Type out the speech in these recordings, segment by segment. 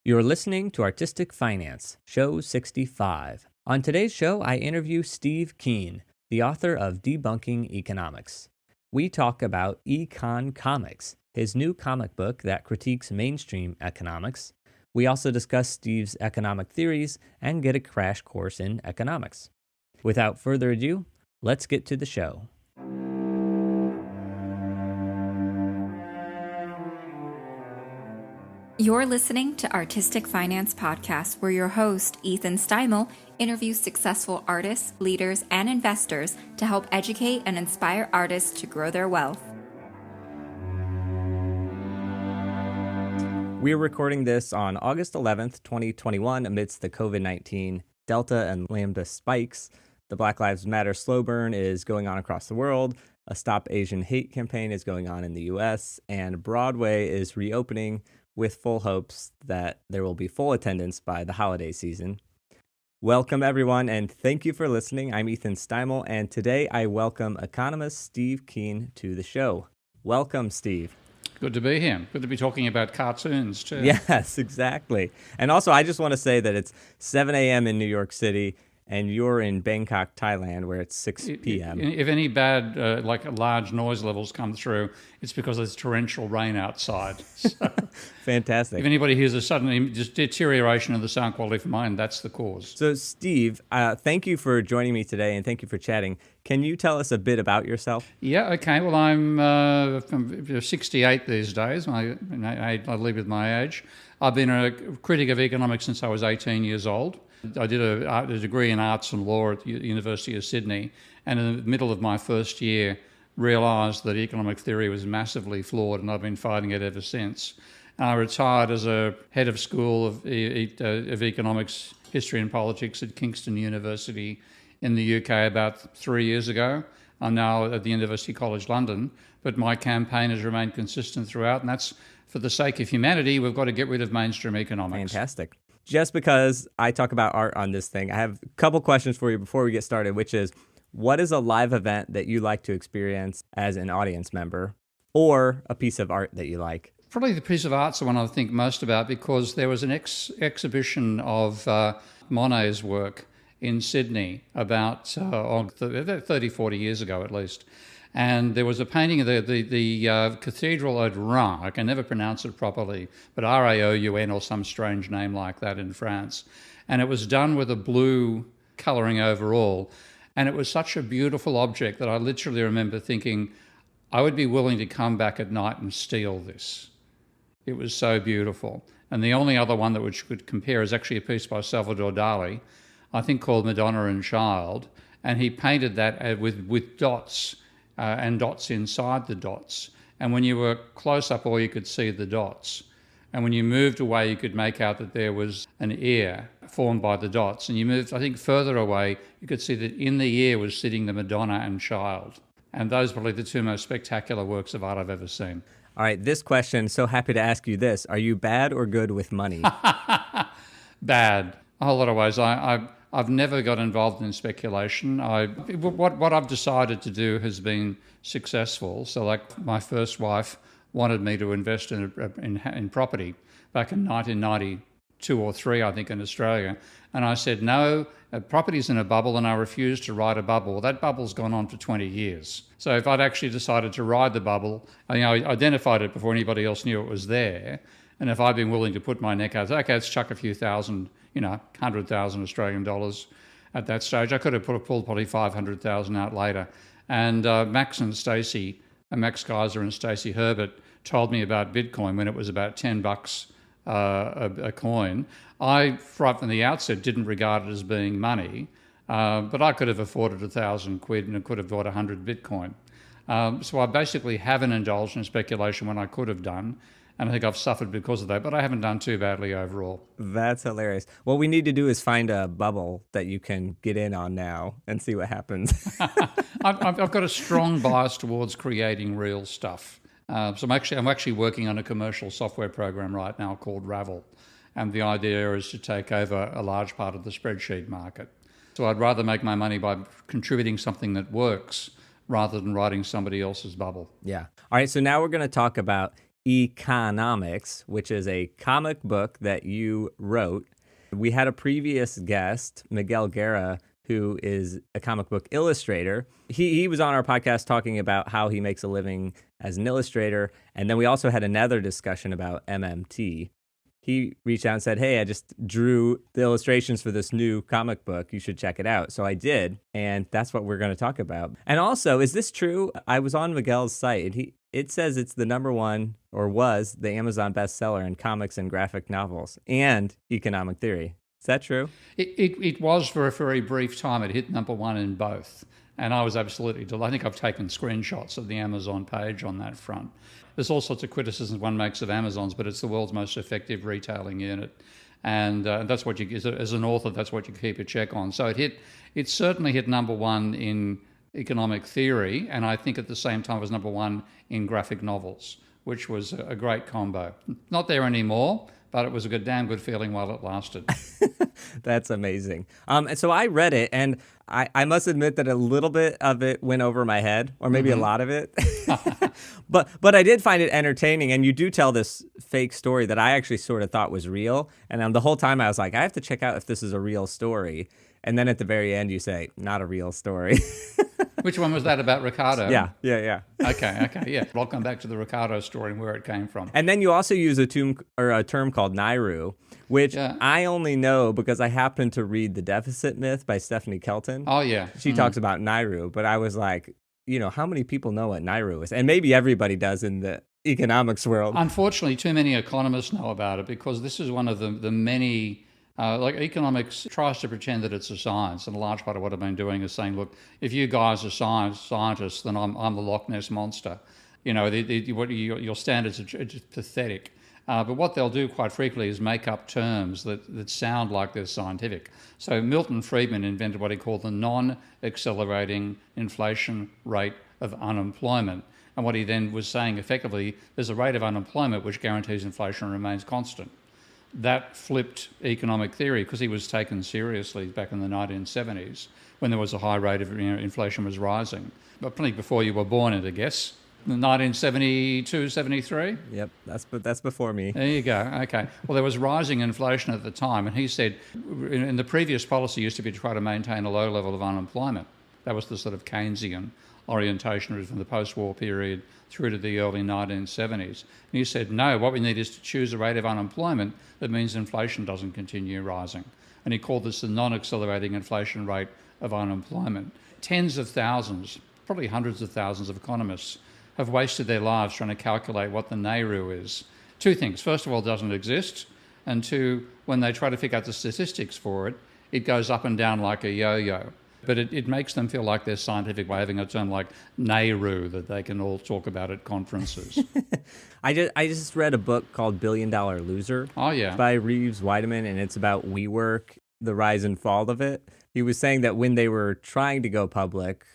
You're listening to Artistic Finance, Show 65. On today's show, I interview Steve Keen, the author of Debunking Economics. We talk about eCONcomics, his new comic book that critiques mainstream economics. We also discuss Steve's economic theories and get a crash course in economics. Without further ado, let's get to the show. You're listening to Artistic Finance Podcast, where your host, Ethan Steimel, interviews successful artists, leaders, and investors to help educate and inspire artists to grow their wealth. We're recording this on August 11th, 2021, amidst the COVID-19 Delta and Lambda spikes. The Black Lives Matter slow burn is going on across the world. A Stop Asian Hate campaign is going on in the U.S., and Broadway is reopening with full hopes that there will be full attendance by the holiday season. Welcome, everyone, and thank you for listening. I'm Ethan Steimel, and today I welcome economist Steve Keen to the show. Welcome, Steve. Good to be here. Good to be talking about cartoons, too. Yes, exactly. And also, I just want to say that it's 7 a.m. in New York City, and you're in Bangkok, Thailand, where it's 6 p.m. If any bad, large noise levels come through, it's because there's torrential rain outside. So Fantastic. if anybody hears a sudden just deterioration of the sound quality from mine, that's the cause. So, Steve, thank you for joining me today, and thank you for chatting. Can you tell us a bit about yourself? Yeah, okay. Well, I'm 68 these days. I live with my age. I've been a critic of economics since I was 18 years old. I did a degree in arts and law at the University of Sydney, and in the middle of my first year realised that economic theory was massively flawed, and I've been fighting it ever since. I retired as a head of school of economics, history and politics at Kingston University in the UK about 3 years ago. I'm now at the University College London, but my campaign has remained consistent throughout, and that's for the sake of humanity. We've got to get rid of mainstream economics. Fantastic. Just because I talk about art on this thing, I have a couple questions for you before we get started, which is, what is a live event that you like to experience as an audience member, or a piece of art that you like? Probably the piece of art's the one I think most about, because there was an exhibition of Monet's work in Sydney about 30, 40 years ago at least. And there was a painting of the Cathedral at Rouen. I can never pronounce it properly, but Raoun or some strange name like that in France. And it was done with a blue colouring overall. And it was such a beautiful object that I literally remember thinking, I would be willing to come back at night and steal this. It was so beautiful. And the only other one that which could compare is actually a piece by Salvador Dali, I think called Madonna and Child. And he painted that with dots. And dots inside the dots. And when you were close up, all you could see the dots. And when you moved away, you could make out that there was an ear formed by the dots. And you moved, I think, further away, you could see that in the ear was sitting the Madonna and Child. And those are probably the two most spectacular works of art I've ever seen. All right, this question, so happy to ask you this. Are you bad or good with money? Bad. A whole lot of ways. I've never got involved in speculation. What I've decided to do has been successful. So, like, my first wife wanted me to invest in property back in 1992 or 3, I think, in Australia. And I said, no, property's in a bubble, and I refused to ride a bubble. Well, that bubble's gone on for 20 years. So if I'd actually decided to ride the bubble, I identified it before anybody else knew it was there. And if I'd been willing to put my neck out, okay, let's chuck a few thousand, 100,000 Australian dollars at that stage. I could have pulled probably 500,000 out later. And Max Geiser and Stacey Herbert told me about Bitcoin when it was about $10 a coin. I, right from the outset, didn't regard it as being money, but I could have afforded £1,000 and could have bought 100 Bitcoin. So I basically haven't indulged in speculation when I could have done. And I think I've suffered because of that, but I haven't done too badly overall. That's hilarious. What we need to do is find a bubble that you can get in on now and see what happens. I've got a strong bias towards creating real stuff. So I'm actually working on a commercial software program right now called Ravel. And the idea is to take over a large part of the spreadsheet market. So I'd rather make my money by contributing something that works rather than riding somebody else's bubble. Yeah. All right, so now we're going to talk about eCONomics, which is a comic book that you wrote. We had a previous guest, Miguel Guerra, who is a comic book illustrator. He was on our podcast talking about how he makes a living as an illustrator. And then we also had another discussion about MMT. He reached out and said, hey, I just drew the illustrations for this new comic book. You should check it out. So I did. And that's what we're going to talk about. And also, is this true? I was on Miguel's site, and it says it's the number one, or was, the Amazon bestseller in comics and graphic novels and economic theory. Is that true? It was for a very brief time. It hit number one in both. And I was absolutely delighted. I think I've taken screenshots of the Amazon page on that front. There's all sorts of criticisms one makes of Amazon's, but it's the world's most effective retailing unit. And that's what you, as an author, that's what you keep a check on. So it certainly hit number one in economic theory, and I think at the same time it was number one in graphic novels, which was a great combo. Not there anymore, but it was a damn good feeling while it lasted. That's amazing. And so I read it, and I must admit that a little bit of it went over my head, or maybe a lot of it. But I did find it entertaining, and you do tell this fake story that I actually sort of thought was real. And the whole time I was like, I have to check out if this is a real story. And then at the very end, you say, not a real story. Which one was that, about Ricardo? Yeah. Okay, yeah. I'll come back to the Ricardo story and where it came from. And then you also use a term called NAIRU, which I only know because I happened to read The Deficit Myth by Stephanie Kelton. Oh, yeah. She talks about NAIRU, but I was like, how many people know what NAIRU is? And maybe everybody does in the economics world. Unfortunately, too many economists know about it, because this is one of the many... like economics tries to pretend that it's a science, and a large part of what I've been doing is saying, look, if you guys are scientists, then I'm the Loch Ness Monster. Your standards are just pathetic. But what they'll do quite frequently is make up terms that sound like they're scientific. So Milton Friedman invented what he called the non-accelerating inflation rate of unemployment. And what he then was saying effectively, there's a rate of unemployment which guarantees inflation remains constant. That flipped economic theory, because he was taken seriously back in the 1970s when there was a high rate of inflation was rising. But plenty before you were born, I guess. 1972, 73? Yep, that's before me. There you go. Okay. Well, there was rising inflation at the time, and he said in the previous policy used to be to try to maintain a low level of unemployment. That was the sort of Keynesian orientation from the post-war period through to the early 1970s. And he said, no, what we need is to choose a rate of unemployment that means inflation doesn't continue rising. And he called this the non-accelerating inflation rate of unemployment. Tens of thousands, probably hundreds of thousands of economists have wasted their lives trying to calculate what the NAIRU is. Two things. First of all, it doesn't exist. And two, when they try to figure out the statistics for it, it goes up and down like a yo-yo. But it makes them feel like they're scientific by having a term like NAIRU that they can all talk about at conferences. I just read a book called $1 Billion Loser by Reeves Weideman, and it's about WeWork, the rise and fall of it. He was saying that when they were trying to go public,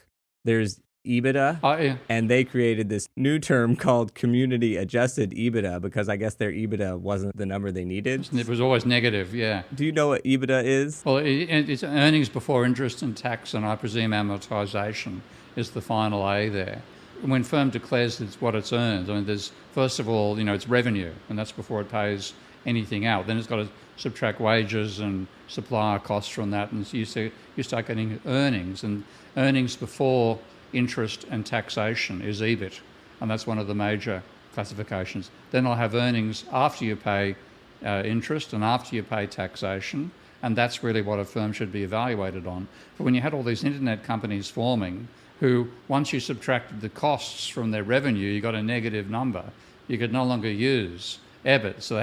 there's Ebitda, and they created this new term called community adjusted Ebitda because I guess their Ebitda wasn't the number they needed. It was always negative, yeah. Do you know what Ebitda is? Well, it's earnings before interest and tax, and I presume amortization is the final A there. When firm declares it's what it's earned, I mean, there's, first of all, it's revenue, and that's before it pays anything out. Then it's got to subtract wages and supplier costs from that, and you start getting earnings, and earnings before interest and taxation is EBIT, and that's one of the major classifications. Then I'll have earnings after you pay interest and after you pay taxation, and that's really what a firm should be evaluated on. But when you had all these internet companies forming, who once you subtracted the costs from their revenue, you got a negative number, you could no longer use EBIT. So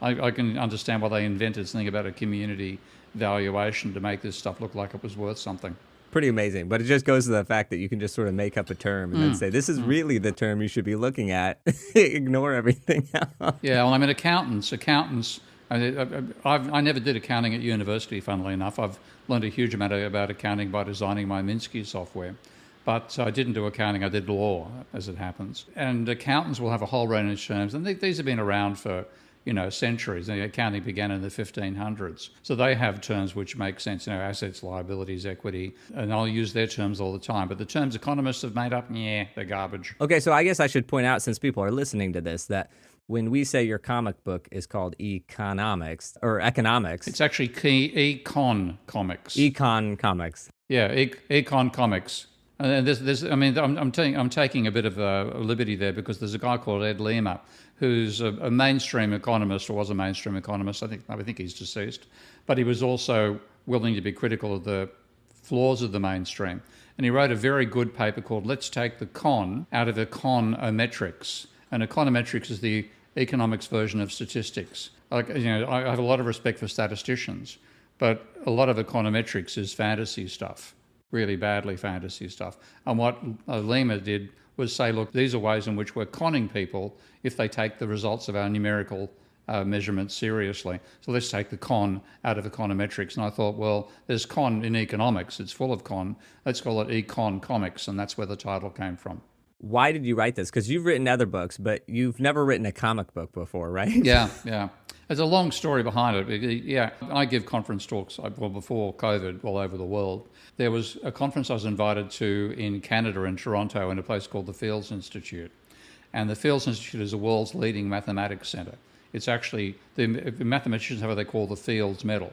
I can understand why they invented something about a community valuation to make this stuff look like it was worth something. Pretty amazing, but it just goes to the fact that you can just sort of make up a term and then say, this is really the term you should be looking at. Ignore everything else. Yeah, well, I mean, accountants, I never did accounting at university, funnily enough. I've learned a huge amount about accounting by designing my Minsky software. But I didn't do accounting, I did law, as it happens. And accountants will have a whole range of terms, and these have been around for centuries. The accounting began in the 1500s. So they have terms which make sense, assets, liabilities, equity, and I'll use their terms all the time. But the terms economists have made up, they're garbage. Okay, so I guess I should point out, since people are listening to this, that when we say your comic book is called eCONomics or economics, it's actually eCONcomics. eCONcomics. Yeah, eCONcomics. And I'm taking a bit of a liberty there because there's a guy called Ed Lima who's a mainstream economist, or was a mainstream economist. I think he's deceased, but he was also willing to be critical of the flaws of the mainstream. And he wrote a very good paper called "Let's Take the Con Out of Econometrics." And econometrics is the economics version of statistics. I have a lot of respect for statisticians, but a lot of econometrics is fantasy stuff. Really badly fantasy stuff. And what Lima did was say, look, these are ways in which we're conning people if they take the results of our numerical measurements seriously. So let's take the con out of econometrics. And I thought, well, there's con in economics. It's full of con. Let's call it eCONcomics. And that's where the title came from. Why did you write this? Because you've written other books, but you've never written a comic book before, right? Yeah. There's a long story behind it. Yeah, I give conference talks before COVID all over the world. There was a conference I was invited to in Canada, in Toronto, in a place called the Fields Institute. And the Fields Institute is the world's leading mathematics centre. It's actually, the mathematicians have what they call the Fields Medal.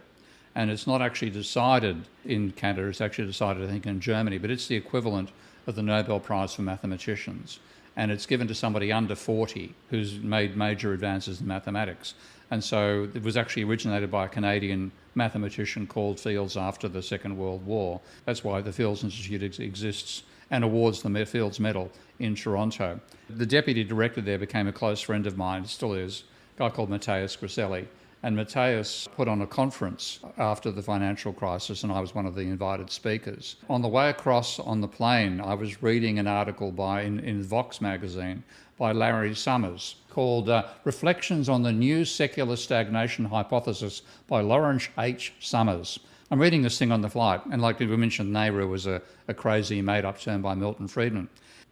And it's not actually decided in Canada, it's actually decided, I think, in Germany, but it's the equivalent of the Nobel Prize for mathematicians. And it's given to somebody under 40 who's made major advances in mathematics. And so it was actually originated by a Canadian mathematician called Fields after the Second World War. That's why the Fields Institute exists and awards the Fields Medal in Toronto. The deputy director there became a close friend of mine, still is, a guy called Matthias Griselli. And Matthias put on a conference after the financial crisis, and I was one of the invited speakers. On the way across on the plane, I was reading an article in Vox magazine by Larry Summers called Reflections on the New Secular Stagnation Hypothesis by Lawrence H. Summers. I'm reading this thing on the flight, and like we mentioned, NAIRU was a crazy made-up term by Milton Friedman.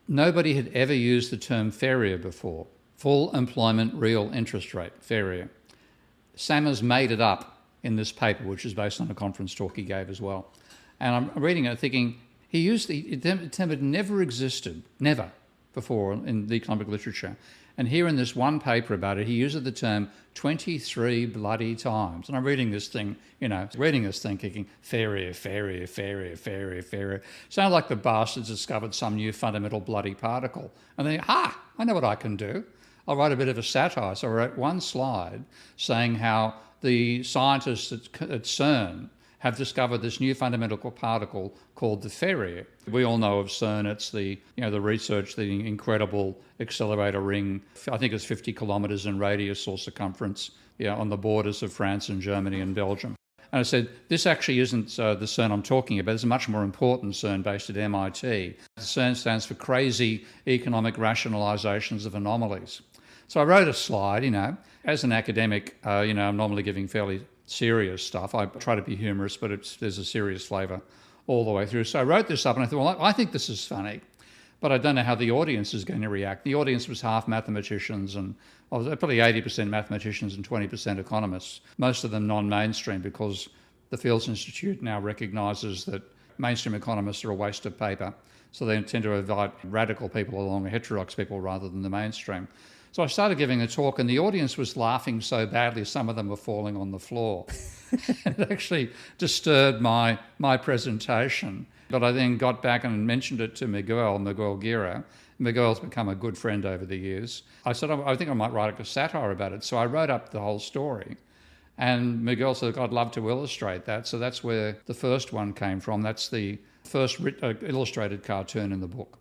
Nobody had ever used the term FERIR before, Full Employment Real Interest Rate, FERIR. Summers made it up in this paper, which is based on a conference talk he gave as well. And I'm reading it thinking, he used the term had never existed, never before in the economic literature. And here in this one paper about it, he uses the term 23 bloody times. And I'm reading this thing, thinking, FERIR, FERIR, FERIR, FERIR, FERIR. Sound like the bastards discovered some new fundamental bloody particle. And then, I know what I can do. I'll write a bit of a satire. So I wrote one slide saying how the scientists at CERN have discovered this new fundamental particle called the FERIR. We all know of CERN. It's the research, the incredible accelerator ring. I think it's 50 kilometres in radius or circumference, on the borders of France and Germany and Belgium. And I said, this actually isn't the CERN I'm talking about. There's a much more important CERN based at MIT. The CERN stands for Crazy Economic Rationalizations of Anomalies. So I wrote a slide, as an academic, I'm normally giving fairly serious stuff. I try to be humorous, but there's a serious flavour all the way through. So I wrote this up and I thought, well, I think this is funny, but I don't know how the audience is going to react. The audience was half mathematicians and probably 80% mathematicians and 20% economists, most of them non-mainstream because the Fields Institute now recognises that mainstream economists are a waste of paper. So they tend to invite radical people along, or heterodox people rather than the mainstream. So I started giving a talk and the audience was laughing so badly, some of them were falling on the floor. It actually disturbed my presentation. But I then got back and mentioned it to Miguel Guerra. Miguel's become a good friend over the years. I said, I think I might write a satire about it. So I wrote up the whole story. And Miguel said, I'd love to illustrate that. So that's where the first one came from. That's the first illustrated cartoon in the book.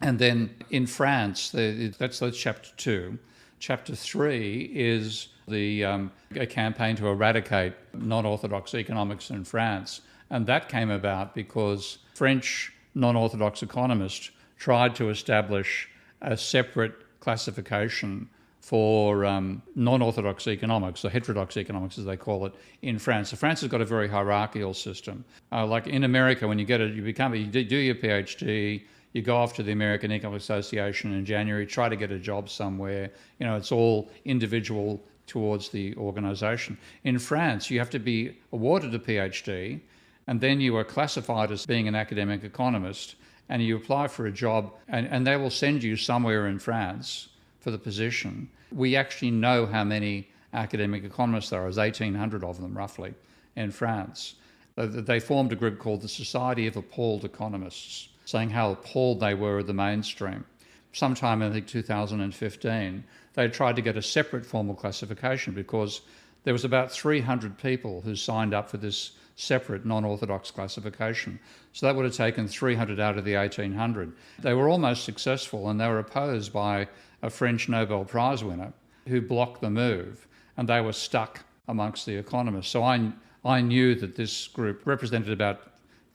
And then in France, that's chapter 2. Chapter 3 is a campaign to eradicate non-orthodox economics in France. And that came about because French non-orthodox economists tried to establish a separate classification for non-orthodox economics, or heterodox economics as they call it, in France. So France has got a very hierarchical system. Like in America, when you do your PhD, you go off to the American Economic Association in January, try to get a job somewhere. It's all individual towards the organisation. In France, you have to be awarded a PhD, and then you are classified as being an academic economist, and you apply for a job, and they will send you somewhere in France for the position. We actually know how many academic economists there are. There's 1,800 of them, roughly, in France. They formed a group called the Society of Appalled Economists, saying how appalled they were at the mainstream. Sometime in, I think, 2015, they tried to get a separate formal classification because there was about 300 people who signed up for this separate non-orthodox classification. So that would have taken 300 out of the 1,800. They were almost successful, and they were opposed by a French Nobel Prize winner who blocked the move, and they were stuck amongst the economists. So I knew that this group represented about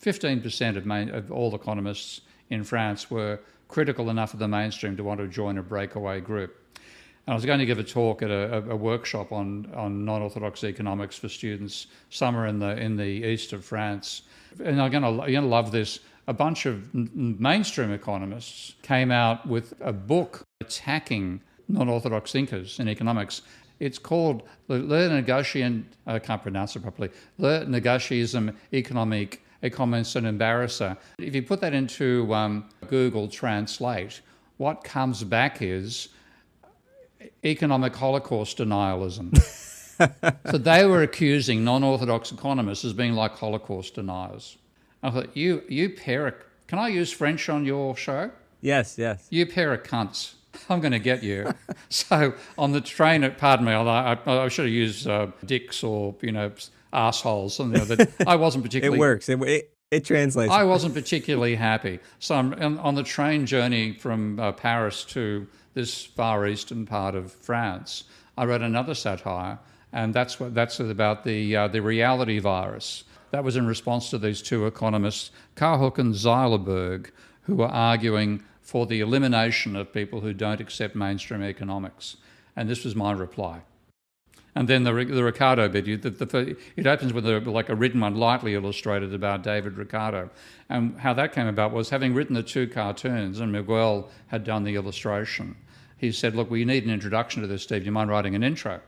15% of all economists in France were critical enough of the mainstream to want to join a breakaway group. And I was going to give a talk at a workshop on non-orthodox economics for students somewhere in the east of France. And you're going to love this. A bunch of mainstream economists came out with a book attacking non-orthodox thinkers in economics. It's called Le Négociant, I can't pronounce it properly, Le Négociisme Économique, et comment s'en embarrasser. If you put that into Google Translate, what comes back is economic Holocaust denialism. So they were accusing non-orthodox economists as being like Holocaust deniers. I thought, you pair of, can I use French on your show? Yes, yes. You pair of cunts. I'm going to get you. So on the train, pardon me, I should have used dicks or, assholes. Something that I wasn't particularly... It works. It translates. I wasn't particularly happy. So I'm on the train journey from Paris to this far eastern part of France. I read another satire, and that's about the reality virus. That was in response to these two economists, Carhook and Zeilerberg, who were arguing for the elimination of people who don't accept mainstream economics. And this was my reply. And then the Ricardo bit, it opens with a written one, lightly illustrated, about David Ricardo. And how that came about was, having written the two cartoons, and Miguel had done the illustration, he said, look, we need an introduction to this, Steve. Do you mind writing an intro?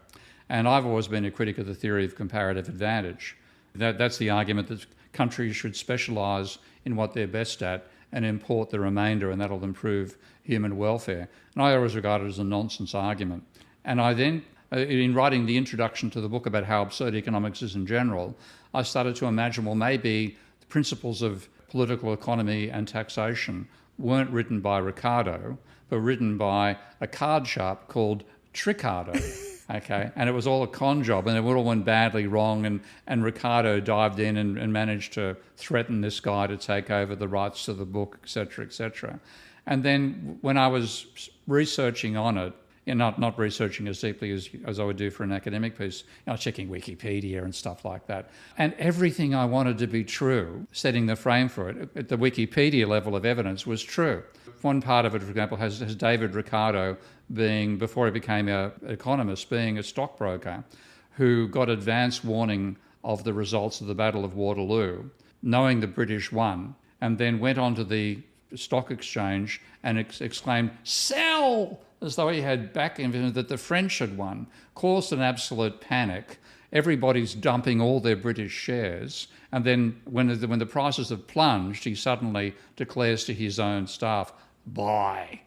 And I've always been a critic of the theory of comparative advantage. That's the argument that countries should specialise in what they're best at and import the remainder, and that'll improve human welfare. And I always regard it as a nonsense argument. And I then, in writing the introduction to the book about how absurd economics is in general, I started to imagine, well, maybe the principles of political economy and taxation weren't written by Ricardo, but written by a card sharp called Tricardo. Okay, and it was all a con job, and it all went badly wrong, and Ricardo dived in and managed to threaten this guy to take over the rights to the book, etc., etc. And then when I was researching on it, not researching as deeply as I would do for an academic piece, checking Wikipedia and stuff like that, and everything I wanted to be true, setting the frame for it at the Wikipedia level of evidence, was true. One part of it, for example, has David Ricardo being, before he became an economist, being a stockbroker who got advance warning of the results of the Battle of Waterloo, knowing the British won, and then went onto the stock exchange and exclaimed, "Sell!" as though he had back information that the French had won, caused an absolute panic. Everybody's dumping all their British shares. And then when the prices have plunged, he suddenly declares to his own staff, "Buy."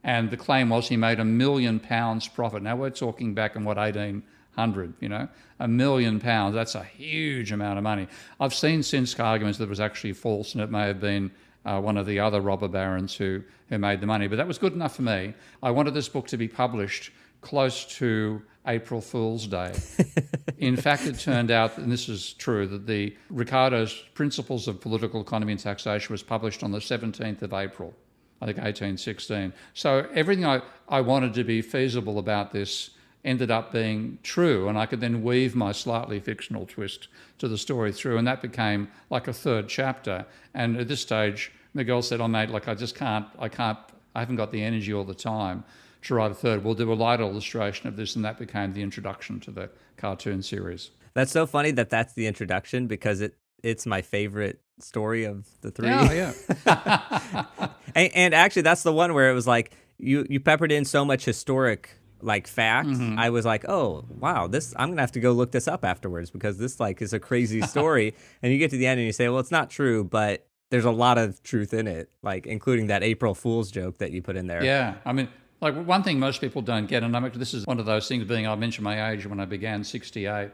And the claim was he made £1 million profit. Now we're talking back in 1800, £1 million. That's a huge amount of money. I've seen since arguments that it was actually false, and it may have been one of the other robber barons who made the money. But that was good enough for me. I wanted this book to be published close to April Fool's Day. In fact, it turned out, and this is true, that the Ricardo's Principles of Political Economy and Taxation was published on the 17th of April, I think 1816. So everything I wanted to be feasible about this ended up being true, and I could then weave my slightly fictional twist to the story through, and that became like a third chapter. And at this stage, Miguel said, "Oh, mate, like I haven't got the energy all the time to write a third. We'll do a light illustration of this," and that became the introduction to the cartoon series. That's so funny that's the introduction, because it's my favorite story of the three. Yeah. and actually, that's the one where it was like you peppered in so much historic like fact, I was like, oh, wow, I'm going to have to go look this up afterwards because this like is a crazy story. And you get to the end and you say, well, it's not true, but there's a lot of truth in it, like including that April Fool's joke that you put in there. Yeah. I mean, like one thing most people don't get, and this is one of those things I mentioned my age when I began, 68.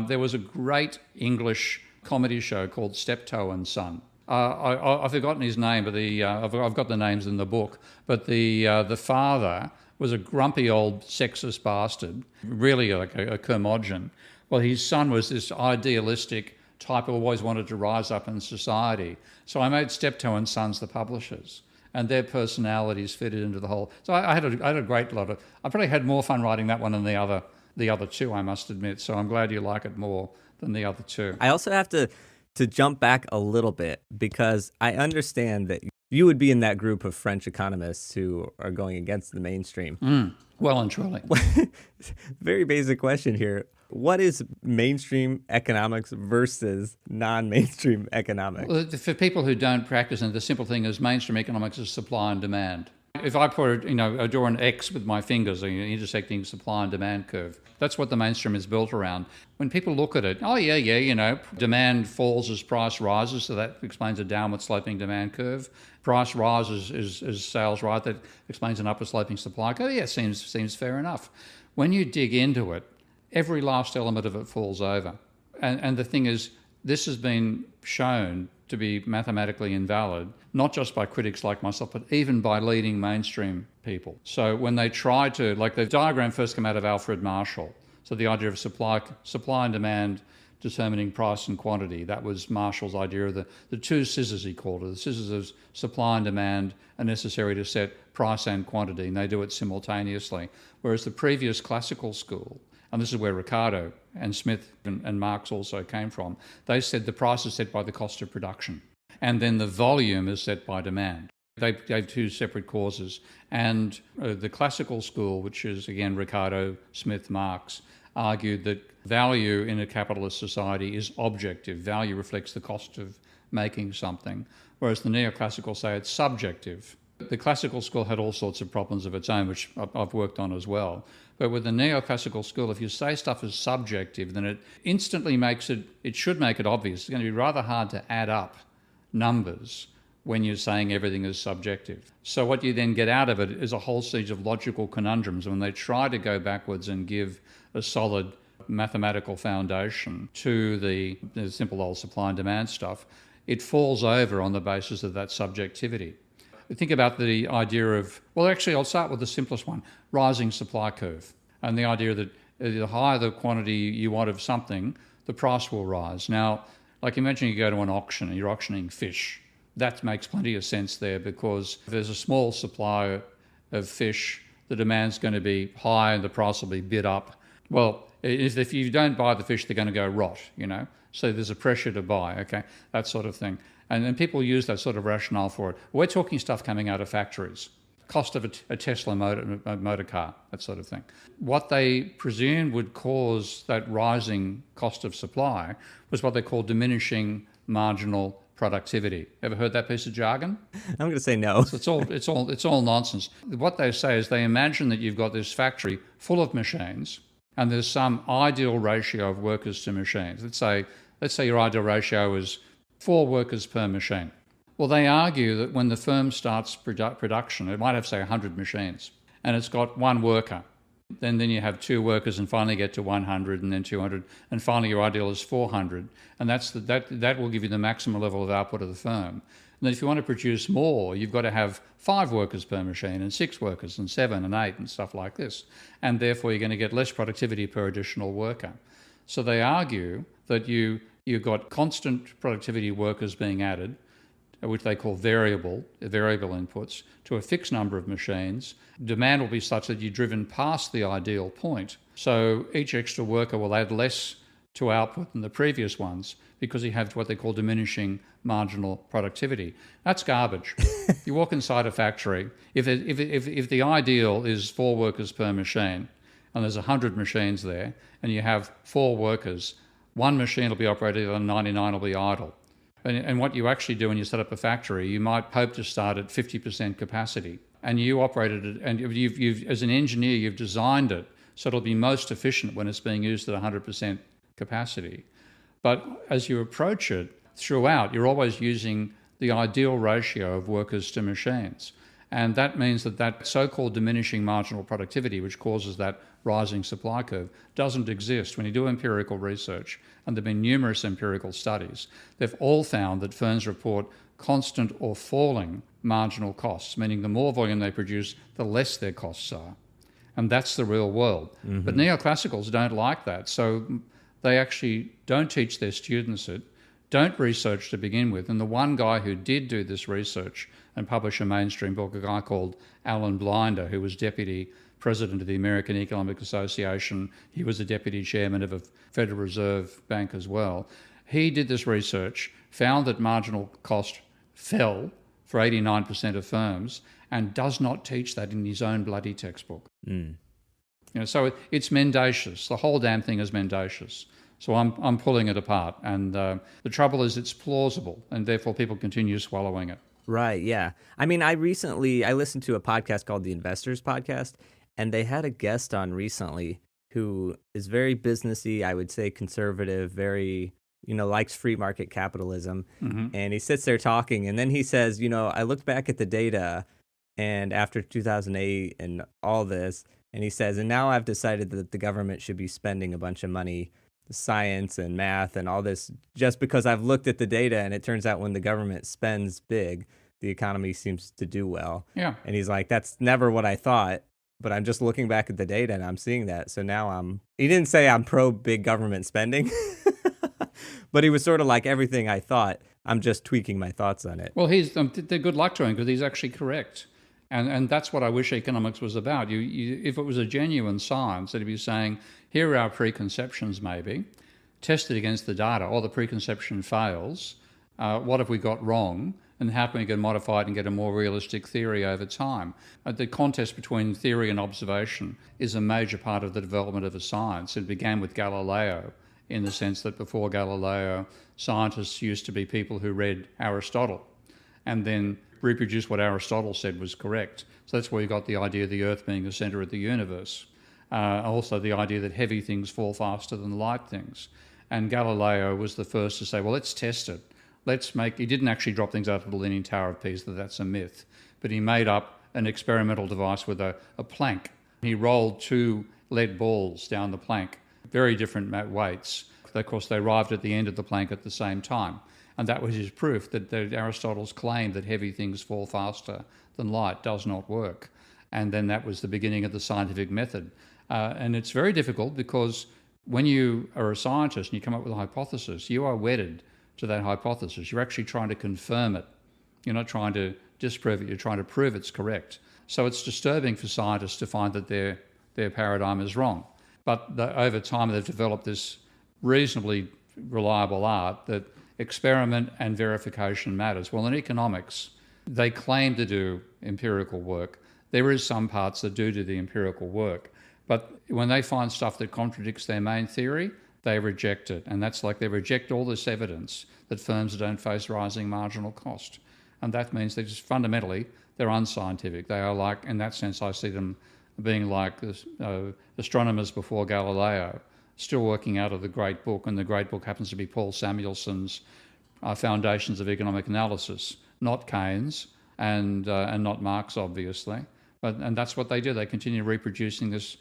There was a great English comedy show called Steptoe and Son. I've forgotten his name, but I've got the names in the book. But the father was a grumpy old sexist bastard, really like a curmudgeon. Well, his son was this idealistic type who always wanted to rise up in society. So I made Steptoe and Sons the publishers, and their personalities fitted into the whole. So I had a great lot of. I probably had more fun writing that one than the other two, I must admit. So I'm glad you like it more than the other two. I also have to jump back a little bit because I understand that you would be in that group of French economists who are going against the mainstream. Well and truly. Very basic question here. What is mainstream economics versus non-mainstream economics? Well, for people who don't practice, and the simple thing is mainstream economics is supply and demand. If I I draw an X with my fingers, an intersecting supply and demand curve, that's what the mainstream is built around. When people look at it, demand falls as price rises, so that explains a downward sloping demand curve. Price rises as sales rise, that explains an upward sloping supply curve. Yeah, seems fair enough. When you dig into it, every last element of it falls over. And the thing is, this has been shown to be mathematically invalid, not just by critics like myself, but even by leading mainstream people. So when they try to, like the diagram first came out of Alfred Marshall, so the idea of supply and demand determining price and quantity, that was Marshall's idea of the two scissors, he called it. The scissors of supply and demand are necessary to set price and quantity, and they do it simultaneously. Whereas the previous classical school, and this is where Ricardo and Smith and Marx also came from, they said the price is set by the cost of production, and then the volume is set by demand. They gave two separate causes. And the classical school, which is, again, Ricardo, Smith, Marx, argued that value in a capitalist society is objective. Value reflects the cost of making something, whereas the neoclassical say it's subjective. The classical school had all sorts of problems of its own, which I've worked on as well. But with the neoclassical school, if you say stuff is subjective, then it instantly should make it obvious. It's going to be rather hard to add up numbers when you're saying everything is subjective. So what you then get out of it is a whole series of logical conundrums. When they try to go backwards and give a solid mathematical foundation to the simple old supply and demand stuff, it falls over on the basis of that subjectivity. Think about the idea of, well, actually, I'll start with the simplest one, rising supply curve. And the idea that the higher the quantity you want of something, the price will rise. Now, like imagine you go to an auction and you're auctioning fish. That makes plenty of sense there, because if there's a small supply of fish, the demand's going to be high and the price will be bid up. Well, if you don't buy the fish, they're going to go rot, So there's a pressure to buy, okay, that sort of thing. And then people use that sort of rationale for it. We're talking stuff coming out of factories, cost of a Tesla motor car, that sort of thing. What they presumed would cause that rising cost of supply was what they call diminishing marginal productivity. Ever heard that piece of jargon? I'm going to say no. So it's all nonsense. What they say is they imagine that you've got this factory full of machines, and there's some ideal ratio of workers to machines. Let's say your ideal ratio is 4 workers per machine. Well, they argue that when the firm starts production, it might have, say, 100 machines, and it's got 1 worker. Then you have 2 workers and finally get to 100 and then 200, and finally your ideal is 400. And that will give you the maximum level of output of the firm. And then if you want to produce more, you've got to have 5 workers per machine and 6 workers and 7 and 8 and stuff like this. And therefore you're going to get less productivity per additional worker. So they argue that you've got constant productivity workers being added, which they call variable inputs, to a fixed number of machines. Demand will be such that you're driven past the ideal point. So each extra worker will add less to output than the previous ones because you have what they call diminishing marginal productivity. That's garbage. You walk inside a factory, if the ideal is 4 workers per machine and there's 100 machines there and you have 4 workers, 1 machine will be operating and 99 will be idle. And what you actually do when you set up a factory, you might hope to start at 50% capacity. and you operated it, and you've as an engineer, you've designed it so it'll be most efficient when it's being used at 100% capacity. But as you approach it throughout, you're always using the ideal ratio of workers to machines. And that means that so-called diminishing marginal productivity, which causes that rising supply curve, doesn't exist. When you do empirical research, and there have been numerous empirical studies, they've all found that firms report constant or falling marginal costs, meaning the more volume they produce, the less their costs are. And that's the real world. Mm-hmm. But neoclassicals don't like that. So they actually don't teach their students it, don't research to begin with. And the one guy who did do this research and publish a mainstream book, a guy called Alan Blinder, who was deputy president of the American Economic Association. He was the deputy chairman of a Federal Reserve Bank as well. He did this research, found that marginal cost fell for 89% of firms, and does not teach that in his own bloody textbook. So it's mendacious. The whole damn thing is mendacious. So I'm pulling it apart. And the trouble is it's plausible, and therefore people continue swallowing it. Right, yeah. I mean, I listened to a podcast called The Investors Podcast, and they had a guest on recently who is very businessy, I would say conservative, very, likes free market capitalism. Mm-hmm. And he sits there talking, and then he says, I looked back at the data and after 2008 and all this, and he says, and now I've decided that the government should be spending a bunch of money, science and math and all this, just because I've looked at the data, and it turns out when the government spends big, the economy seems to do well. Yeah. And he's like, that's never what I thought, but I'm just looking back at the data and I'm seeing that. So now he didn't say I'm pro big government spending, but he was sort of like, everything I thought, I'm just tweaking my thoughts on it. Well, they're good luck to him, because he's actually correct. And that's what I wish economics was about. If it was a genuine science, that he'd be saying, here are our preconceptions maybe, test it against the data, or the preconception fails, what have we got wrong, and how can we get modified and get a more realistic theory over time? The contest between theory and observation is a major part of the development of a science. It began with Galileo, in the sense that before Galileo, scientists used to be people who read Aristotle and then reproduced what Aristotle said was correct. So that's where you got the idea of the Earth being the centre of the universe. Also the idea that heavy things fall faster than light things. And Galileo was the first to say, well, let's test it. He didn't actually drop things out of the Leaning Tower of Pisa, that's a myth. But he made up an experimental device with a plank. He rolled 2 lead balls down the plank, very different weights. Of course, they arrived at the end of the plank at the same time. And that was his proof that Aristotle's claim that heavy things fall faster than light does not work. And then that was the beginning of the scientific method. And it's very difficult, because when you are a scientist and you come up with a hypothesis, you are wedded to that hypothesis. You're actually trying to confirm it. You're not trying to disprove it. You're trying to prove it's correct. So it's disturbing for scientists to find that their paradigm is wrong. But over time, they've developed this reasonably reliable art that experiment and verification matters. Well, in economics, they claim to do empirical work. There is some parts that do the empirical work. But when they find stuff that contradicts their main theory, they reject it. And that's like they reject all this evidence that firms don't face rising marginal cost. And that means they just fundamentally, they're unscientific. They are like, in that sense, I see them being like astronomers before Galileo, still working out of the great book. And the great book happens to be Paul Samuelson's Foundations of Economic Analysis, not Keynes and not Marx, obviously. And that's what they do. They continue reproducing this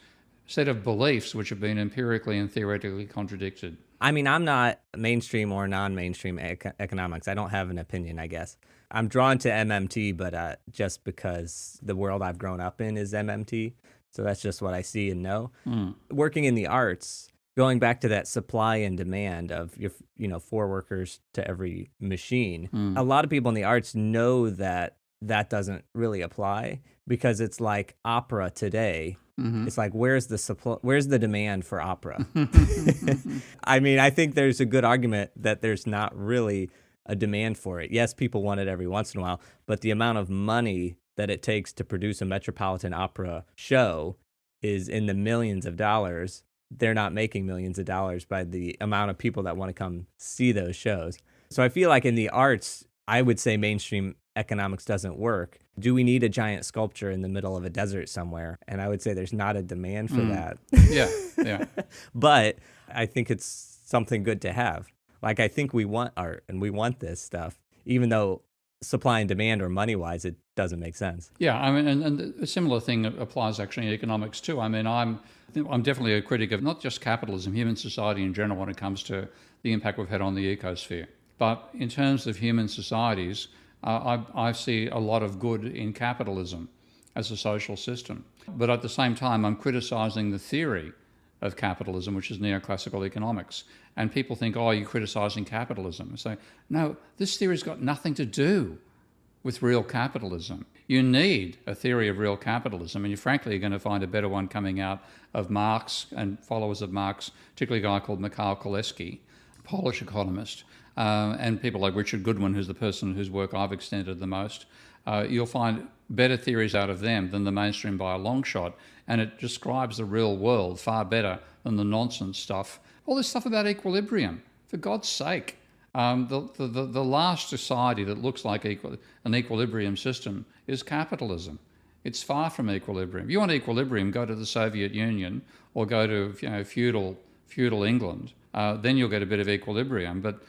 set of beliefs which have been empirically and theoretically contradicted. I mean, I'm not mainstream or non-mainstream economics. I don't have an opinion, I guess. I'm drawn to MMT, but just because the world I've grown up in is MMT. So that's just what I see and know. Working in the arts, going back to that supply and demand of 4 workers to every machine, a lot of people in the arts know that doesn't really apply, because it's like opera today. Mm-hmm. It's like, where's the demand for opera? I mean, I think there's a good argument that there's not really a demand for it. Yes, people want it every once in a while, but the amount of money that it takes to produce a Metropolitan Opera show is in the millions of dollars. They're not making millions of dollars by the amount of people that want to come see those shows. So I feel like in the arts, I would say mainstream economics doesn't work. Do we need a giant sculpture in the middle of a desert somewhere? And I would say there's not a demand for that. Yeah. But I think it's something good to have. Like, I think we want art and we want this stuff, even though supply and demand or money-wise, it doesn't make sense. Yeah, I mean, and a similar thing applies actually in economics too. I mean, I'm definitely a critic of not just capitalism, human society in general when it comes to the impact we've had on the ecosphere. But in terms of human societies, I see a lot of good in capitalism as a social system. But at the same time, I'm criticising the theory of capitalism, which is neoclassical economics. And people think, oh, you're criticising capitalism. I say, no, this theory's got nothing to do with real capitalism. You need a theory of real capitalism, and you frankly are going to find a better one coming out of Marx and followers of Marx, particularly a guy called Mikhail Koleski, Polish economist, and people like Richard Goodwin, who's the person whose work I've extended the most. You'll find better theories out of them than the mainstream by a long shot, and it describes the real world far better than the nonsense stuff. All this stuff about equilibrium, for God's sake. The last society that looks like an equilibrium system is capitalism. It's far from equilibrium. If you want equilibrium, go to the Soviet Union or go to feudal England. Then you'll get a bit of equilibrium. But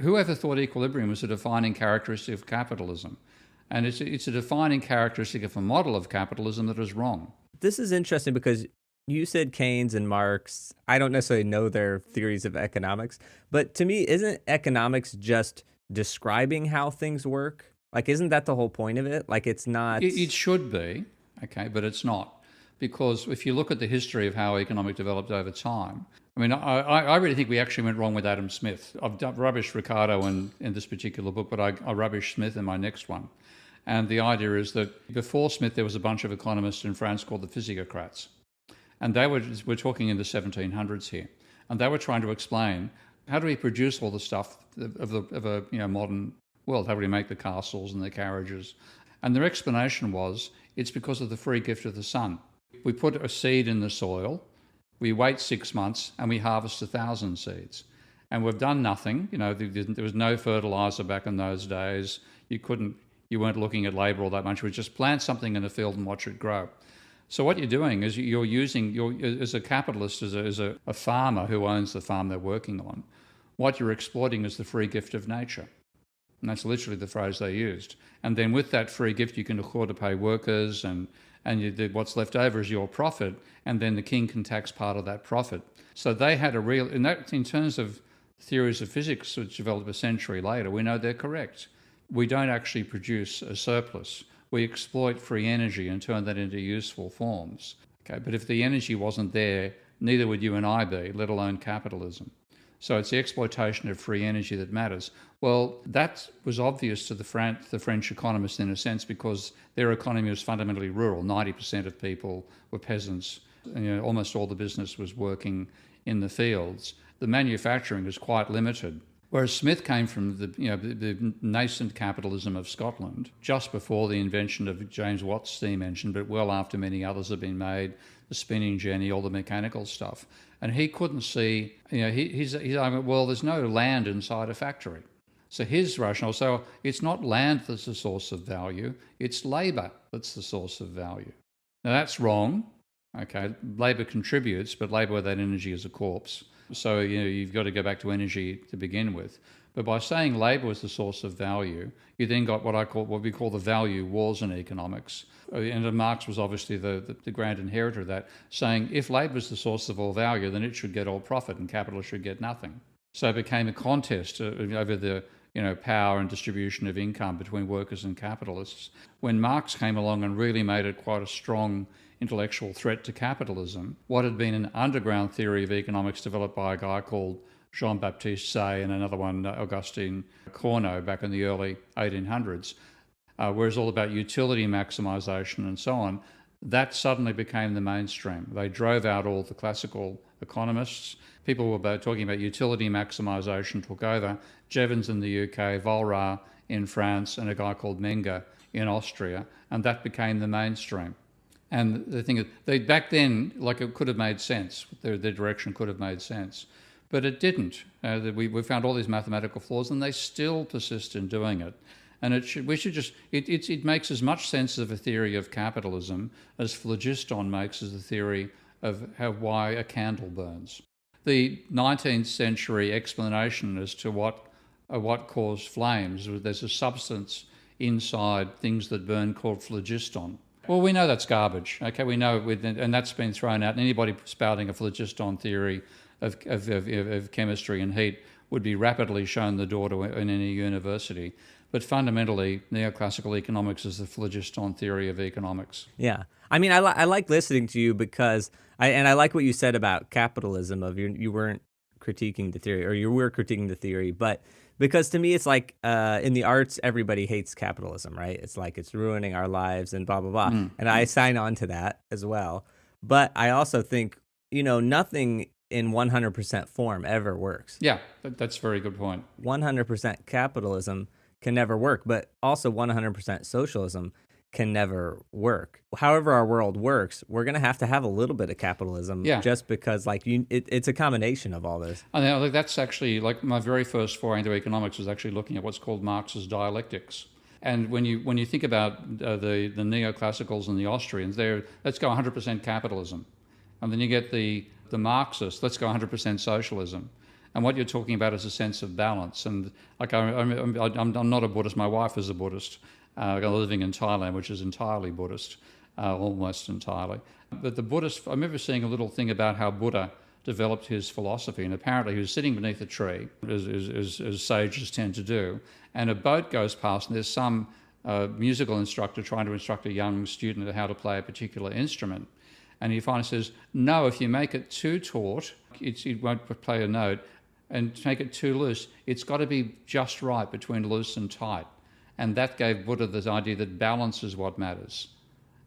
whoever thought equilibrium was a defining characteristic of capitalism? And it's a defining characteristic of a model of capitalism that is wrong. This is interesting because you said Keynes and Marx. I don't necessarily know their theories of economics, but to me, isn't economics just describing how things work? Like, isn't that the whole point of it? Like, it's not... It should be, okay, but it's not. Because if you look at the history of how economics developed over time, I mean, I really think we actually went wrong with Adam Smith. I've rubbished Ricardo in this particular book, but I rubbish Smith in my next one. And the idea is that before Smith, there was a bunch of economists in France called the physiocrats. And we're talking in the 1700s here. And they were trying to explain, how do we produce all the stuff of a modern world? How do we make the castles and the carriages? And their explanation was, it's because of the free gift of the sun. We put a seed in the soil, we wait 6 months, and we harvest 1,000 seeds. And we've done nothing. There was no fertilizer back in those days. You weren't looking at labour all that much. You would just plant something in the field and watch it grow. So what you're doing is as a capitalist, as a farmer who owns the farm they're working on, what you're exploiting is the free gift of nature. And that's literally the phrase they used. And then with that free gift, you can afford to pay workers, and what's left over is your profit, and then the king can tax part of that profit. So they had in terms of theories of physics which developed a century later, we know they're correct. We don't actually produce a surplus. We exploit free energy and turn that into useful forms. Okay, but if the energy wasn't there, neither would you and I be, let alone capitalism. So it's the exploitation of free energy that matters. Well, that was obvious to the French economists in a sense, because their economy was fundamentally rural. 90% of people were peasants. Almost all the business was working in the fields. The manufacturing was quite limited. Whereas Smith came from the nascent capitalism of Scotland, just before the invention of James Watt's steam engine, but well after many others had been made, the spinning jenny, all the mechanical stuff. And he couldn't see, he's like, well, there's no land inside a factory. So his rationale, so it's not land that's the source of value, it's labour that's the source of value. Now that's wrong, okay? Labour contributes, but labour without energy is a corpse. So you've got to go back to energy to begin with. But by saying labour was the source of value, you then got what we call the value wars in economics. And Marx was obviously the grand inheritor of that, saying if labour is the source of all value, then it should get all profit and capital should get nothing. So it became a contest over the power and distribution of income between workers and capitalists. When Marx came along and really made it quite a strong intellectual threat to capitalism, what had been an underground theory of economics developed by a guy called Jean-Baptiste Say and another one, Augustin Corneau, back in the early 1800s, where it's all about utility maximisation and so on, that suddenly became the mainstream. They drove out all the classical economists. People were talking about utility maximisation, took over. Jevons in the UK, Volra in France, and a guy called Menger in Austria, and that became the mainstream. And the thing is, back then, it could have made sense. Their direction could have made sense. But it didn't. We found all these mathematical flaws, and they still persist in doing it. And it makes as much sense of a theory of capitalism as Phlogiston makes as a theory of why a candle burns. The 19th century explanation as to what caused flames was there's a substance inside things that burn called phlogiston. Well, we know that's garbage. Okay, we know, and that's been thrown out. And anybody spouting a phlogiston theory of chemistry and heat would be rapidly shown the door to in any university. But fundamentally, neoclassical economics is the phlogiston theory of economics. Yeah. I mean, I like listening to you because I like what you said about capitalism, of you weren't critiquing the theory, or you were critiquing the theory, but because to me it's like in the arts, everybody hates capitalism, right? It's like it's ruining our lives and blah, blah, blah. And I sign on to that as well. But I also think, nothing in 100% form ever works. Yeah, that's a very good point. 100% capitalism can never work, but also 100% socialism can never work. However our world works, we're going to have a little bit of capitalism, just because it's a combination of all this. I think that's actually, like, my very first foray into economics was actually looking at what's called Marx's Dialectics. And when you think about the neoclassicals and the Austrians, let's go 100% capitalism. And then you get the Marxists, let's go 100% socialism. And what you're talking about is a sense of balance. And like I'm not a Buddhist. My wife is a Buddhist, living in Thailand, which is entirely Buddhist, almost entirely. But the Buddhist, I remember seeing a little thing about how Buddha developed his philosophy. And apparently he was sitting beneath a tree, as sages tend to do, and a boat goes past, and there's some musical instructor trying to instruct a young student how to play a particular instrument. And he finally says, no, if you make it too taut, it won't play a note. And to make it too loose, it's got to be just right between loose and tight. And that gave Buddha this idea that balance is what matters.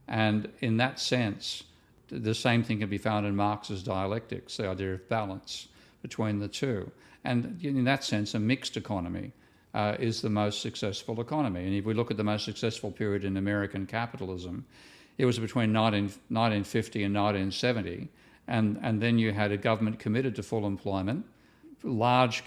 And in that sense, the same thing can be found in Marx's Dialectics, the idea of balance between the two. And in that sense, a mixed economy is the most successful economy. And if we look at the most successful period in American capitalism, it was between 1950 and 1970. And then you had a government committed to full employment, large,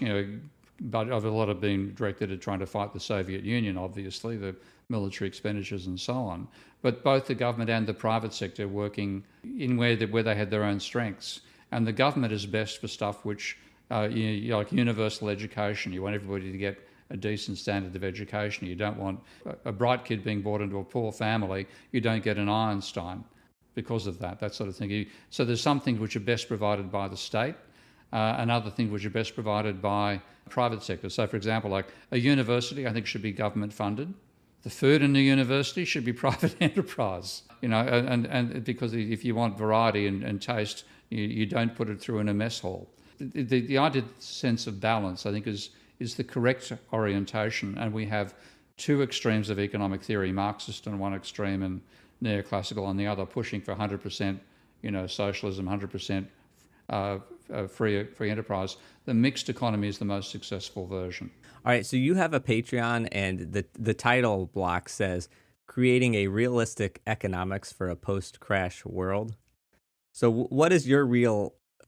but a lot of being directed at trying to fight the Soviet Union, obviously, the military expenditures and so on. But both the government and the private sector working in where they had their own strengths. And the government is best for stuff which, like universal education. You want everybody to get a decent standard of education. You don't want a bright kid being brought into a poor family. You don't get an Einstein because of that sort of thing. So there's some things which are best provided by the state, and other things which are best provided by private sector. So, for example, like a university, I think should be government funded. The food in the university should be private enterprise. And because if you want variety and taste, you don't put it through in a mess hall. The idea, sense of balance, I think, is the correct orientation. And we have two extremes of economic theory: Marxist on one extreme and neoclassical on the other, pushing for 100%, socialism, 100%. Free enterprise. The mixed economy is the most successful version. All right, so you have a Patreon, and the title block says "Creating a Realistic Economics for a Post-Crash World." So, what is your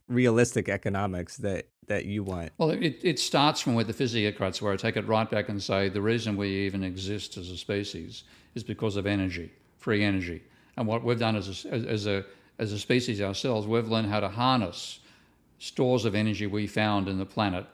realistic economics that you want? Well, it starts from where the physiocrats were. I take it right back and say the reason we even exist as a species is because of energy, free energy. And what we've done as a species ourselves, we've learned how to harness stores of energy we found in the planet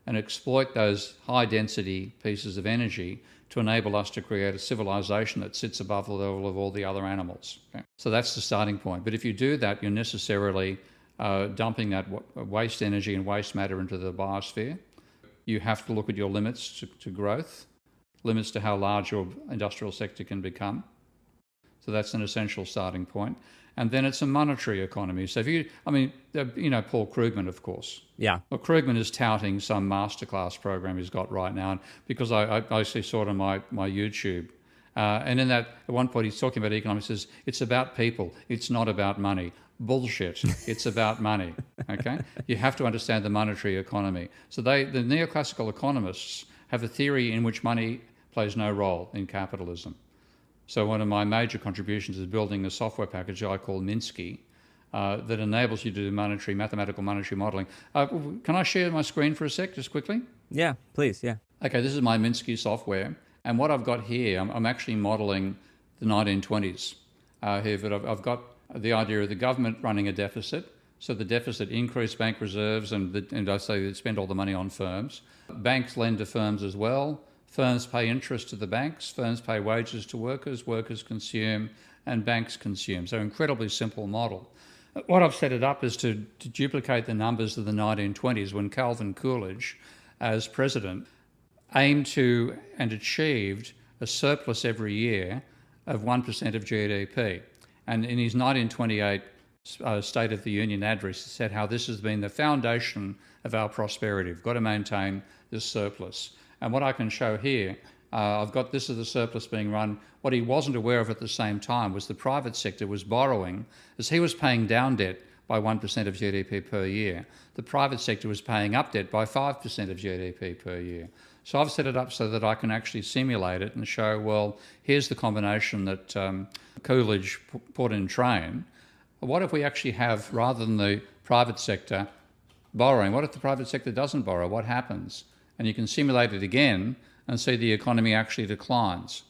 and exploit those high-density pieces of energy to enable us to create a civilization that sits above the level of all the other animals. Okay? So that's the starting point. But if you do that, you're necessarily dumping that waste energy and waste matter into the biosphere. You have to look at your limits to growth, limits to how large your industrial sector can become. So that's an essential starting point. And then it's a monetary economy. So Paul Krugman, of course. Yeah. Well, Krugman is touting some masterclass program he's got right now, because I actually saw it on my YouTube. And in that, at one point, he's talking about economics, says, it's about people, it's not about money. Bullshit. It's about money. Okay? You have to understand the monetary economy. So the neoclassical economists have a theory in which money plays no role in capitalism. So one of my major contributions is building a software package I call Minsky that enables you to do mathematical monetary modeling. Can I share my screen for a sec, just quickly? Yeah, please, yeah. Okay, this is my Minsky software. And what I've got here, I'm actually modelling the 1920s here, but I've got the idea of the government running a deficit. So the deficit increased bank reserves, and I say they spend all the money on firms. Banks lend to firms as well. Firms pay interest to the banks. Firms pay wages to workers. Workers consume, and banks consume. So incredibly simple model. What I've set it up is to duplicate the numbers of the 1920s when Calvin Coolidge, as president, aimed to and achieved a surplus every year of 1% of GDP. And in his 1928 State of the Union address, he said how this has been the foundation of our prosperity. We've got to maintain this surplus. And what I can show here, I've got this as the surplus being run. What he wasn't aware of at the same time was the private sector was borrowing, as he was paying down debt by 1% of GDP per year. The private sector was paying up debt by 5% of GDP per year. So I've set it up so that I can actually simulate it and show, well, here's the combination that Coolidge put in train. What if we actually have, rather than the private sector borrowing, what if the private sector doesn't borrow? What happens? And you can simulate it again and see the economy actually declines.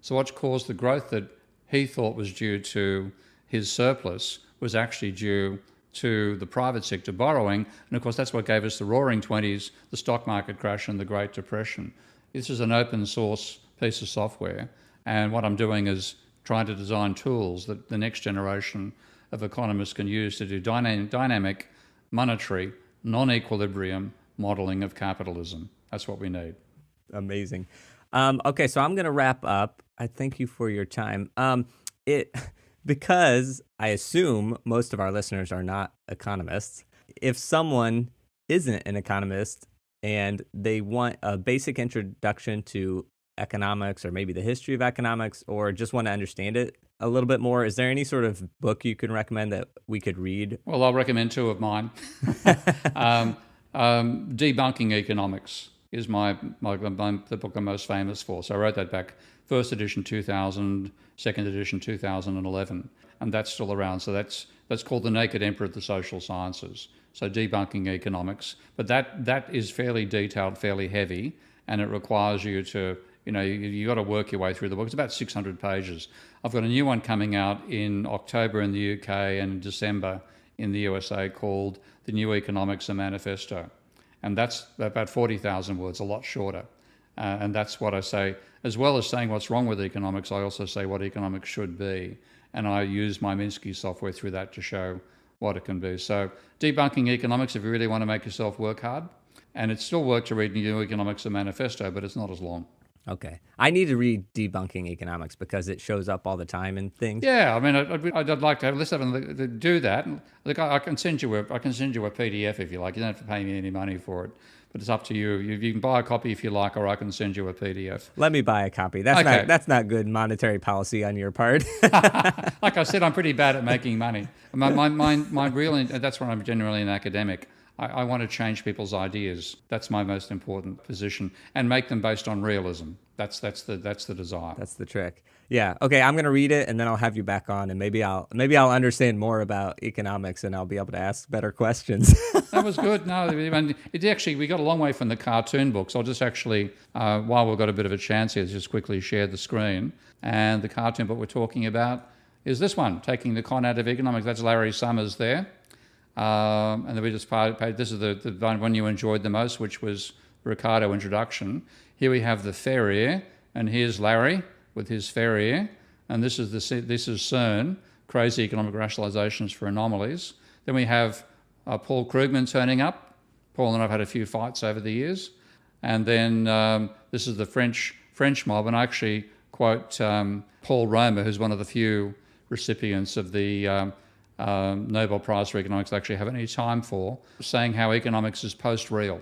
So what's caused the growth that he thought was due to his surplus was actually due to the private sector borrowing. And of course, that's what gave us the roaring 20s, the stock market crash and the Great Depression. This is an open source piece of software. And what I'm doing is trying to design tools that the next generation of economists can use to do dynamic, monetary, non-equilibrium modelling of capitalism. That's what we need. Amazing. Okay, so I'm going to wrap up. I thank you for your time. Because I assume most of our listeners are not economists, if someone isn't an economist and they want a basic introduction to economics or maybe the history of economics or just want to understand it a little bit more, is there any sort of book you can recommend that we could read? Well, I'll recommend two of mine. Debunking Economics is the book I'm most famous for. So I wrote that back, first edition 2000, second edition 2011, and that's still around. So that's called The Naked Emperor of the Social Sciences. So Debunking Economics. But that is fairly detailed, fairly heavy, and it requires you to, you got to work your way through the book. It's about 600 pages. I've got a new one coming out in October in the UK and December in the USA called The New Economics, a Manifesto. And that's about 40,000 words, a lot shorter. And that's what I say. As well as saying what's wrong with economics, I also say what economics should be. And I use my Minsky software through that to show what it can be. So Debunking Economics, if you really want to make yourself work hard. And it's still work to read New Economics, a Manifesto, but it's not as long. Okay. I need to read Debunking Economics because it shows up all the time in things. Yeah, I mean, I'd like to have listeners do that. Look, I can send you a PDF if you like. You don't have to pay me any money for it, but it's up to you. You can buy a copy if you like, or I can send you a PDF. Let me buy a copy. That's not good monetary policy on your part. Like I said, I'm pretty bad at making money. My real, that's when I'm generally an academic. I want to change people's ideas. That's my most important position, and make them based on realism. That's the desire. That's the trick. Yeah. Okay. I'm gonna read it, and then I'll have you back on, and maybe I'll understand more about economics, and I'll be able to ask better questions. That was good. No, we got a long way from the cartoon books. I'll just actually, while we've got a bit of a chance here, just quickly share the screen. And the cartoon book we're talking about is this one, Taking the Con Out of Economics. That's Larry Summers there. And then we just paid. This is the one you enjoyed the most, which was Ricardo introduction. Here we have the FERIR, and here's Larry with his FERIR, and this is CERN, Crazy Economic Rationalizations for Anomalies. Then we have Paul Krugman turning up. Paul and I've had a few fights over the years, and then this is the French mob, and I actually quote Paul Romer, who's one of the few recipients of the Nobel Prize for Economics I actually have any time for, saying how economics is post-real.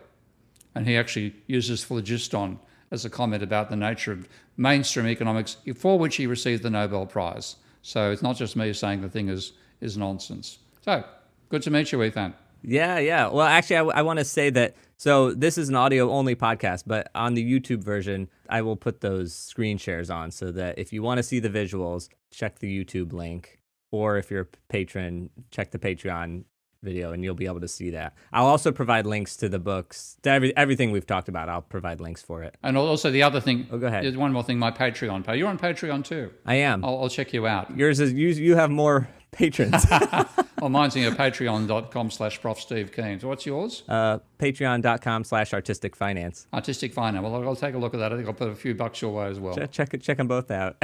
And he actually uses Phlogiston as a comment about the nature of mainstream economics, for which he received the Nobel Prize. So it's not just me saying the thing is nonsense. So, good to meet you, Ethan. Yeah. Well, actually, I want to say that, so this is an audio-only podcast, but on the YouTube version, I will put those screen shares on so that if you want to see the visuals, check the YouTube link. Or if you're a patron, check the Patreon video, and you'll be able to see that. I'll also provide links to the books, to everything we've talked about. I'll provide links for it. And also the other thing. Oh, go ahead. There's one more thing, my Patreon page. You're on Patreon too. I am. I'll check you out. Yours is, you have more patrons. Well, mine's patreon.com/Prof. Steve Keen. So what's yours? Patreon.com/Artistic Finance. Artistic Finance. Well, I'll take a look at that. I think I'll put a few bucks your way as well. Check them both out.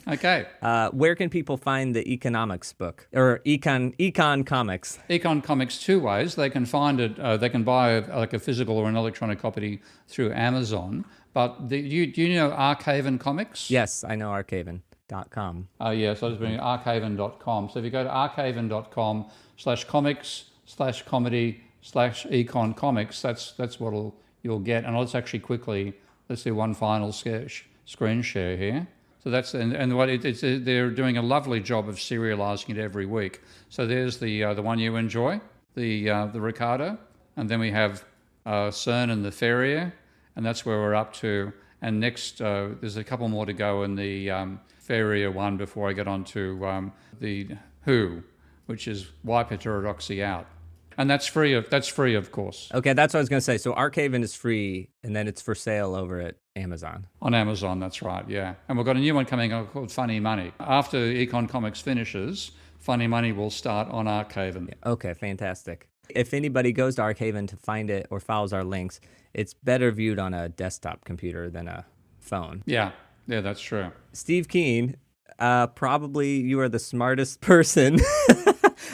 Okay. Where can people find the economics book or eCONcomics? eCONcomics, two ways. They can find it. They can buy a physical or an electronic copy through Amazon. But do you know Arcaven Comics? Yes, I know Arcaven.com. Yes, I was doing arcaven.com. So if you go to arcaven.com/comics/comedy/econcomics, that's what you'll get. And let's actually let's do one final screen share here. So that's they're doing a lovely job of serializing it every week. So there's the one you enjoy, the Ricardo, and then we have CERN and the FERIR, and that's where we're up to. And next, there's a couple more to go in the FERIR one before I get on to the WHO, which is Wipe Heterodoxy Out. And that's free, of course. Okay, that's what I was going to say. So Arcaven is free, and then it's for sale over at Amazon. On Amazon, that's right, yeah. And we've got a new one coming out called Funny Money. After eCONcomics finishes, Funny Money will start on Arcaven. Okay, fantastic. If anybody goes to Arcaven to find it or follows our links, it's better viewed on a desktop computer than a phone. Yeah, that's true. Steve Keen, probably you are the smartest person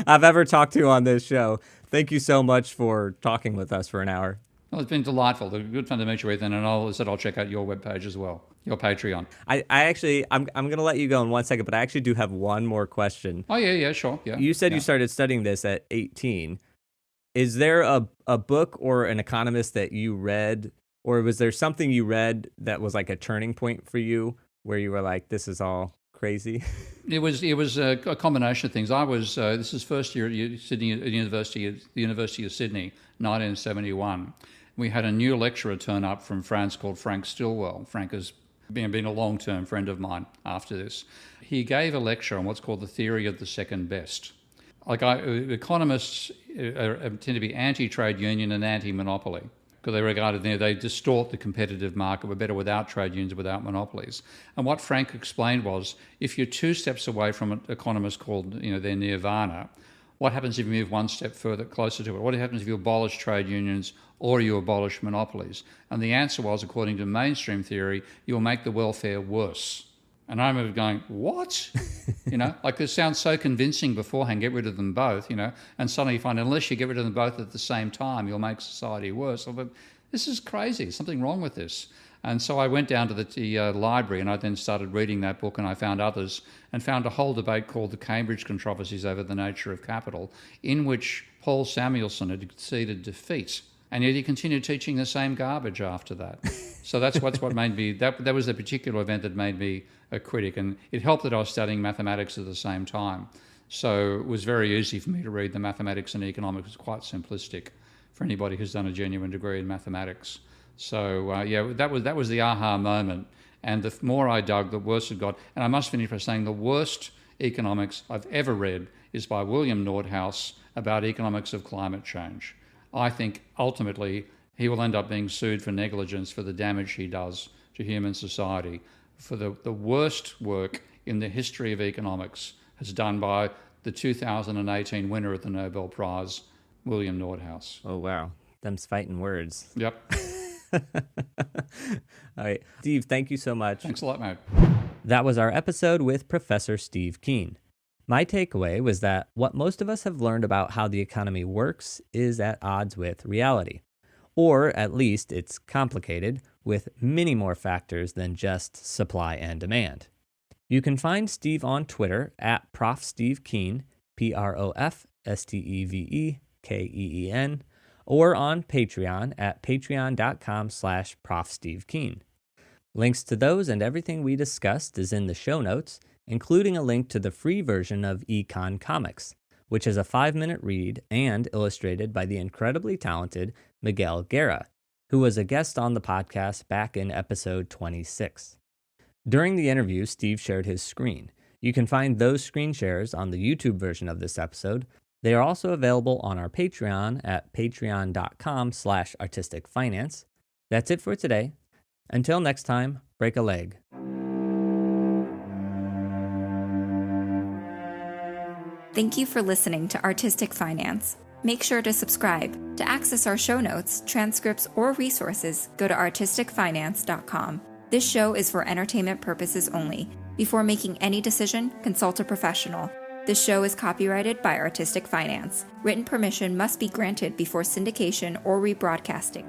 I've ever talked to on this show. Thank you so much for talking with us for an hour. Well, it's been delightful. Good fun to meet you, Ethan. And I'll check out your webpage as well, your Patreon. I'm going to let you go in 1 second, but I actually do have one more question. Oh, yeah, sure. Yeah. You said you started studying this at 18. Is there a book or an economist that you read, or was there something you read that was like a turning point for you where you were like, this is all crazy? It was a combination of things. I was this is first year at the University of Sydney, 1971. We had a new lecturer turn up from France called Frank Stilwell. Frank has been a long-term friend of mine after this. He gave a lecture on what's called the theory of the second best. Economists tend to be anti-trade union and anti-monopoly because they regarded they distort the competitive market. We're better without trade unions, without monopolies. And what Frank explained was, if you're 2 steps away from what economists called their nirvana, what happens if you move 1 step further closer to it? What happens if you abolish trade unions or you abolish monopolies? And the answer was, according to mainstream theory, you'll make the welfare worse. And I remember going, what? This sounds so convincing beforehand, get rid of them both, and suddenly you find unless you get rid of them both at the same time, you'll make society worse. I thought, this is crazy, there's something wrong with this. And so I went down to the library and I then started reading that book, and I found others and found a whole debate called the Cambridge Controversies over the nature of capital, in which Paul Samuelson had conceded defeat. And yet he continued teaching the same garbage after that. So that's what made me, that was the particular event that made me a critic. And it helped that I was studying mathematics at the same time. So it was very easy for me to read the mathematics and economics. It's quite simplistic for anybody who's done a genuine degree in mathematics. So that was the aha moment. And the more I dug, the worse it got. And I must finish by saying the worst economics I've ever read is by William Nordhaus about economics of climate change. I think ultimately he will end up being sued for negligence for the damage he does to human society. For the worst work in the history of economics is done by the 2018 winner of the Nobel Prize, William Nordhaus. Oh, wow. Them's fighting words. Yep. All right. Steve, thank you so much. Thanks a lot, mate. That was our episode with Professor Steve Keen. My takeaway was that what most of us have learned about how the economy works is at odds with reality. Or at least it's complicated with many more factors than just supply and demand. You can find Steve on Twitter at Prof. Steve Keen, ProfSteveKeen, or on Patreon at patreon.com/ProfSteveKeen. Links to those and everything we discussed is in the show notes, including a link to the free version of eCONcomics, which is a 5-minute read and illustrated by the incredibly talented Miguel Guerra, who was a guest on the podcast back in episode 26. During the interview, Steve shared his screen. You can find those screen shares on the YouTube version of this episode, They are also available on our Patreon at patreon.com/artisticfinance. That's it for today. Until next time, break a leg. Thank you for listening to Artistic Finance. Make sure to subscribe. To access our show notes, transcripts, or resources, go to artisticfinance.com. This show is for entertainment purposes only. Before making any decision, consult a professional. This show is copyrighted by Artistic Finance. Written permission must be granted before syndication or rebroadcasting.